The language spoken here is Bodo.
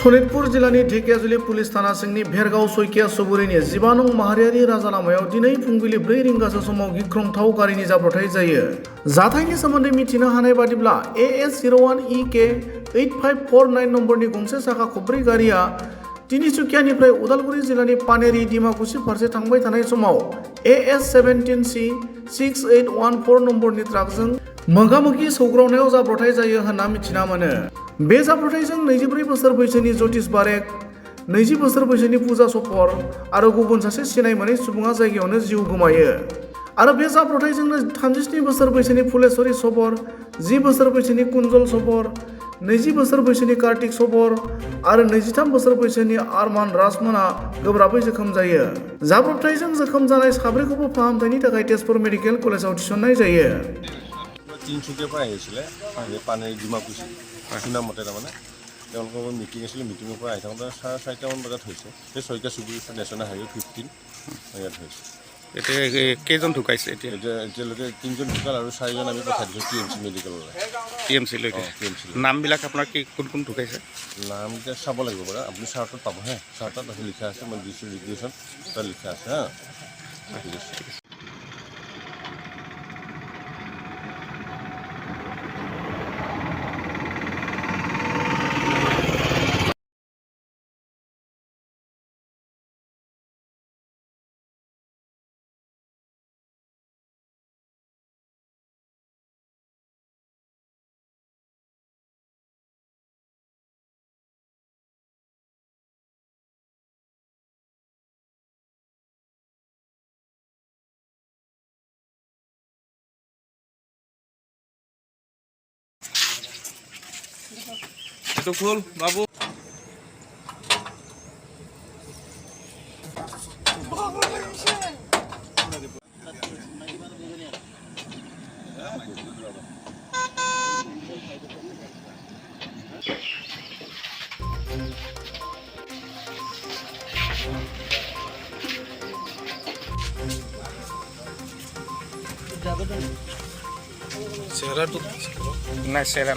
सनितपुर जिल्लानि ढेकियाजुलि पुलिस थाना सिंनि भेरगाव सयकिया सुबुरिनि 15 नं माहारियारि राजा लामायाव दिनै फुंबिलि 4 रिंगासो समाव गिख्रंथाव गारिनि जाब्रबथाय जायो। जाथायनि सोमोन्दै मिथिनो हानाय बादिब्ला AS01EK 8549 नम्बरनि गंसे साखा खबब्रै गारिया तिनिसुकियानिफ्राय उदालगुरि जिल्लानि पानेरि डिमाकुसि फारसे थांबाय थानाय समाव AS17C 6814 नम्बरनि ट्राकजों मोगा-मोगि सौग्रावनायाव जाब्रबथाय जायो होनना मिथिना मोनो। बे जाब्रबथायजों 24 बोसोर बैसोनि ज्योतिष बारेक, 20 बोसोर बैसोनि पूजा सफर आरो गुबुन सासे सिनाय मोनै सुबुङा जायगायावनो जिउ गोमायो। आरो बे जाब्रबथायजोंनो 37 बोसोर बैसोनि फुलेश्वरी सबर, 10 बोसोर बैसोनि कुंजल सबर, 20 बोसोर बैसोनि कार्तिक सबर आरो 23 बोसोर बैसोनि आरमान राजमोनआ गोब्राबै जोखोम जायो। जाब्रबथायजों जोखोम जानाय साब्रैखौबो फाहामथायनि थाखाय तेजपुर मेडिकेल कलेजाव थिसननाय जायो। তিনিচুকীয়াৰ পৰা আহিছিলে পানেৰী ডিমাকুচি শুনা মতে তাৰমানে তেওঁলোকৰ মিটিং আছিলে। মিটিঙৰ পৰা আহি থাকোঁতে 4:30মান বজাত হৈছে। সেই শইকীয়া চুবুৰী নেশ্যনেল হাইৱে 15 ইয়াত হৈছে। এতিয়া কেইজন ঢুকাইছে? এতিয়ালৈকে 3জন ঢুকাল আৰু 4জন আমি পঠাই দিছোঁ TMC মেডিকেললৈ। TMC-লৈকে নামবিলাক আপোনাৰ কোন কোন ঢুকাইছে? নামকেইটা চাব লাগিব বাৰু, আপুনি চাৰ্টত পাব হে। চাৰ্টত লিখা আছে, মই দিছোঁ ৰিকুৱেশ্যন তাত লিখা আছে হা। ঠিক আছে। itu full babu Sera tuh nah sera